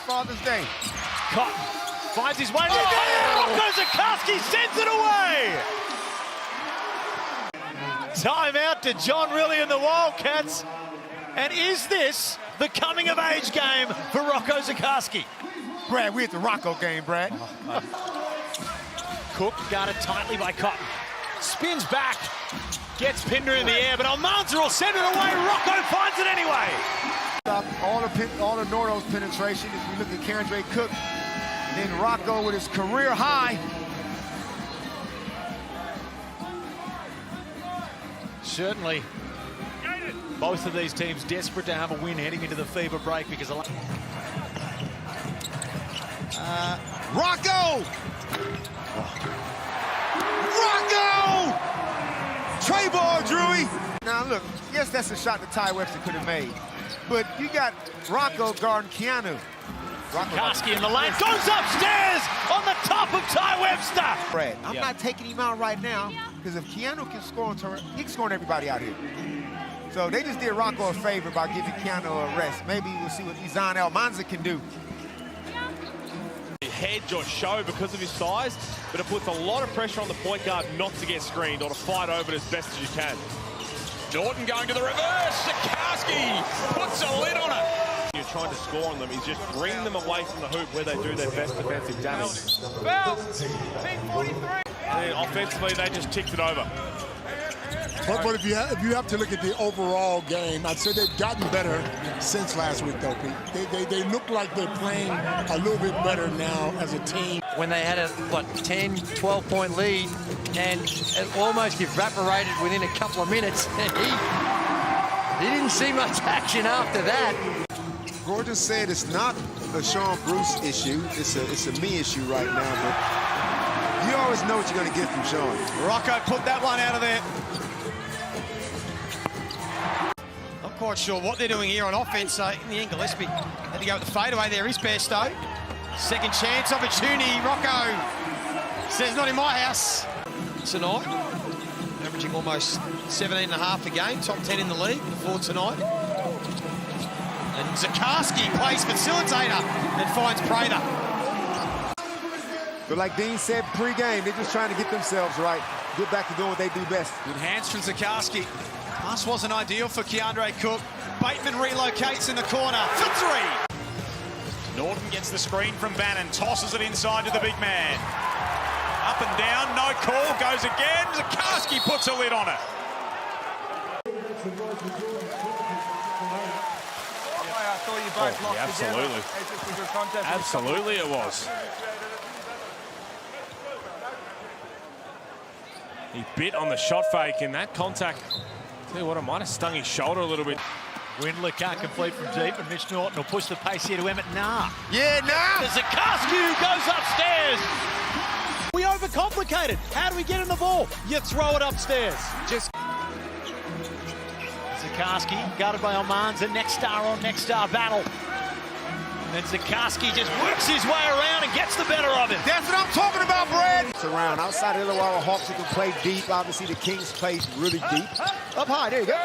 Father's Day. Cotton finds his way. Rocco Zikarsky sends it away. Timeout to John Rillie and the Wildcats. And is this the coming-of-age game for Rocco Zikarsky? Brad, we're at the Rocco game, Brad. Cook guarded tightly by Cotton. Spins back. Gets Pinder in the air, but Almanza will send it away. Rocco finds it anyway. All the Nordo's penetration, if we look at Kendra Cook, then Rocco with his career high. Certainly, both of these teams desperate to have a win heading into the FIBA break because Rocco! Rocco! Trey ball, Drewy. Now look, yes, that's a shot that Ty Webster could have made, but you got Rocco guarding Keanu. Zikarsky in the lane, goes upstairs on the top of Ty Webster. Brad, I'm not taking him out right now because if Keanu can score on turn, he can score on everybody out here. So they just did Rocco a favor by giving Keanu a rest. Maybe we'll see what Izan Almanza can do. Hedge or show because of his size, but it puts a lot of pressure on the point guard not to get screened or to fight over it as best as you can. Norton going to the reverse. Zikarsky puts a lid on it. You're trying to score on them. He's just bringing them away from the hoop where they do their best defensive damage. Foul! Team 43. And offensively, they just ticked it over. But if you have to look at the overall game, I'd say they've gotten better since last week, though, Pete. They look like they're playing a little bit better now as a team. When they had a, 10, 12-point lead, and it almost evaporated within a couple of minutes, and he didn't see much action after that. Gordon said it's not a Sean Bruce issue. It's a me issue right now, but you always know what you're going to get from Sean. Rocco put that one out of there. Not quite sure what they're doing here on offense. In the end, Gillespie had to go with the fadeaway. There is Bairstow. Second chance opportunity. Rocco says, not in my house. Tonight, averaging almost 17.5 a game. Top 10 in the league for tonight. And Zikarsky plays facilitator and finds Prather. But like Dean said pre-game, they're just trying to get themselves right. Get back to doing what they do best. Good hands from Zikarsky. Pass wasn't ideal for Keandre Cook. Bateman relocates in the corner for three. Norton gets the screen from Bannon, tosses it inside to the big man. Up and down, no call, goes again. Zikarsky puts a lid on it. Absolutely. Absolutely it was. He bit on the shot fake in that contact. Tell you what, it might have stung his shoulder a little bit. Windler can't complete from deep, and Mitch Norton will push the pace here to Emmett. Nah. Yeah, nah. There's Zikarsky who goes upstairs. We overcomplicated. How do we get in the ball? You throw it upstairs. Just Zikarsky guarded by Almanza. Next star on next star battle. And then Zikarsky just works his way around and gets the better of him. That's what I'm talking about, Brad. It's around outside of the Illawarra Hawks who can play deep. Obviously, the Kings play really deep. Up high, there you go.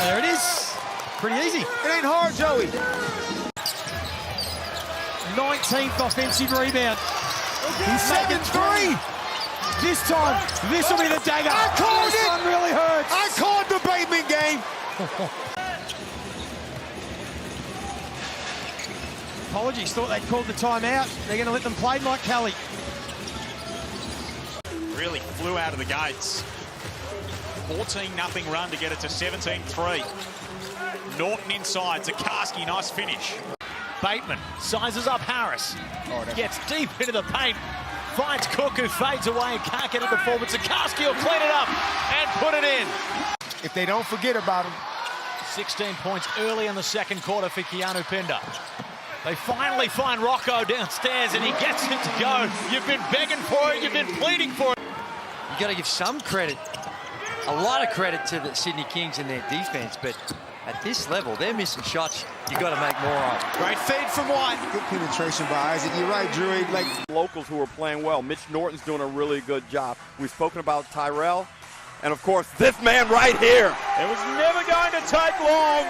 There it is. Pretty easy. It ain't hard, Joey. 19th offensive rebound. He's making three. This time, this will be the dagger. I called this it. one really hurts. I called the Bateman game. Apologies, thought they'd called the timeout. They're going to let them play Mike Kelly. Really flew out of the gates. 14-0 run to get it to 17-3. Norton inside, Zikarsky, nice finish. Bateman sizes up Harris. Gets deep into the paint. Finds Cook, who fades away and can't get it to fall, but Zikarsky will clean it up and put it in. If they don't forget about him. 16 points early in the second quarter for Keanu Pinder. They finally find Rocco downstairs and he gets it to go. You've been begging for it, you've been pleading for it. You've got to give some credit, a lot of credit to the Sydney Kings and their defense, but at this level, they're missing shots you've got to make more of. Great feed from White. Good penetration by Isaac. You're right, Drew. Like locals who are playing well. Mitch Norton's doing a really good job. We've spoken about Tyrell, and of course, this man right here. It was never going to take long.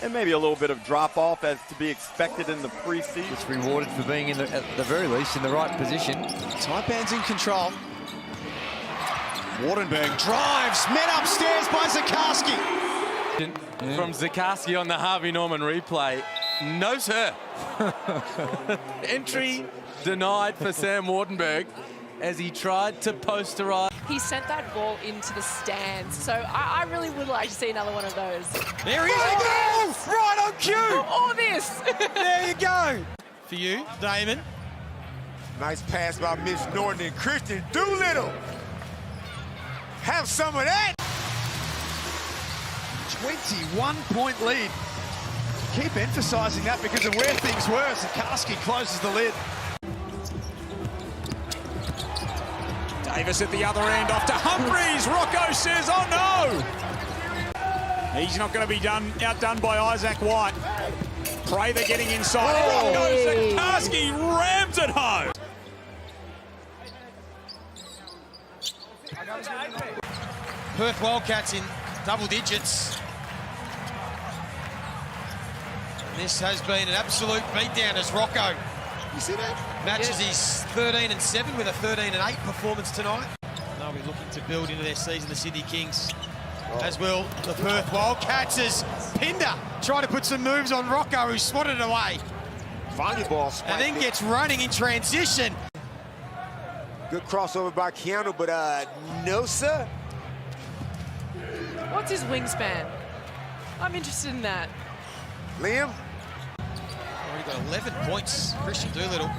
and maybe a little bit of drop-off as to be expected in the preseason. It's rewarded for being, at the very least, in the right position. Taipan's in control. Wardenberg drives, met upstairs by Zikarsky. From Zikarsky on the Harvey Norman replay. No, sir. Entry denied for Sam Wardenberg as he tried to posterize. He sent that ball into the stands, so I really would like to see another one of those. There he is! Right on cue! All this! There you go! For you, Damon. Nice pass by Mitch Norton and Christian Doolittle. Have some of that. 21-point lead. Keep emphasising that because of where things were. Zikarsky closes the lid. Davis at the other end, off to Humphries. Rocco says, oh no! He's not going to be outdone by Isaac White. Prather getting inside. Rocco Zikarsky rams it home. Perth Wildcats in double digits. And this has been an absolute beatdown as Rocco, you see that? Matches his 13-7 with a 13-8 performance tonight. They'll be looking to build into their season, the Sydney Kings, as will the Perth Wildcats, as Pinder trying to put some moves on Rocco, who swatted it away. Volleyball spike. And then gets running in transition. Good crossover by Keanu, but no, sir. What's his wingspan? I'm interested in that. Liam? Already got 11 points, Christian Doolittle.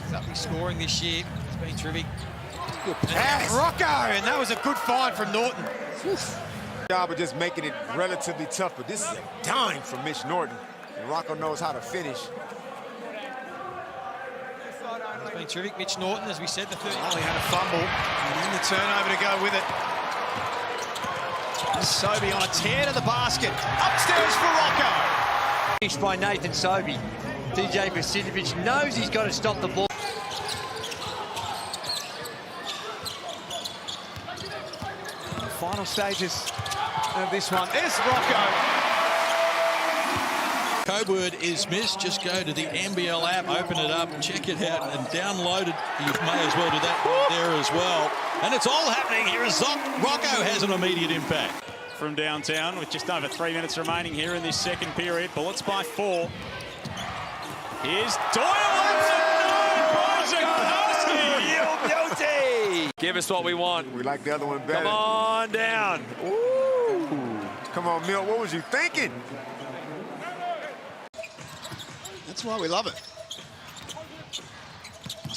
He's up in scoring this year. It's been terrific. Good pass. Rocco, and that was a good find from Norton. Job of just making it relatively tough, but this is a dime from Mitch Norton. And Rocco knows how to finish. It's been terrific. Mitch Norton, as we said, the third. Oh, he had a fumble, and then the turnover to go with it. Sobey on a tear to the basket. Upstairs for Rocco. Finished by Nathan Sobey. DJ Basidovic knows he's got to stop the ball. The final stages of this one is Rocco. Code word is missed. Just go to the NBL app, open it up, check it out, and download it. You may as well do that there as well. And it's all happening here as Rocco has an immediate impact. From downtown with just over 3 minutes remaining here in this second period. Bullets by 4. Here's Doyle. Beauty! Give us what we want. We like the other one better. Come on down. Ooh. Come on, Milt, what was you thinking? That's why we love it.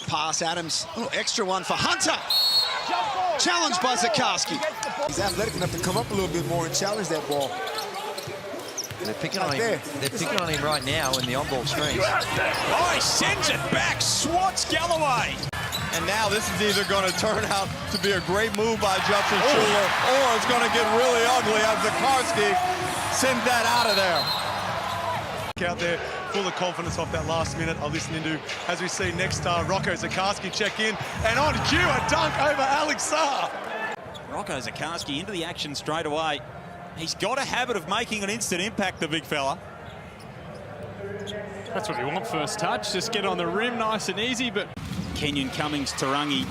Pass Adams. Oh, extra one for Hunter. Challenged by Zikarsky. He's athletic enough to come up a little bit more and challenge that ball. They're picking on him. They're picking on him right now in the on-ball screens. Oh, he sends it back. Swats Galloway. And now this is either going to turn out to be a great move by Justin Schuler, or it's going to get really ugly as Zikarsky sends that out of there. Out there, full of confidence off that last minute. I'm listening to, as we see next, Rocco Zikarsky check in, and on cue, a dunk over Alex Sarr. Rocco Zikarsky into the action straight away. He's got a habit of making an instant impact, the big fella. That's what we want first touch. Just get on the rim nice and easy, but... Kenyon Cummings, Tarangi,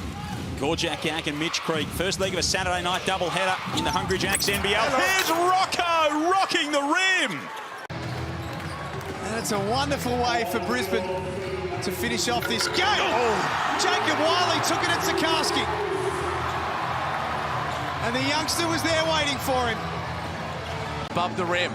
Gorjak Yak and Mitch Creek. First leg of a Saturday night doubleheader in the Hungry Jacks NBL. Here's Rocco rocking the rim. And it's a wonderful way for Brisbane to finish off this game. Oh. Jacob Wiley took it at Zikarsky. And the youngster was there waiting for him. Above the rim.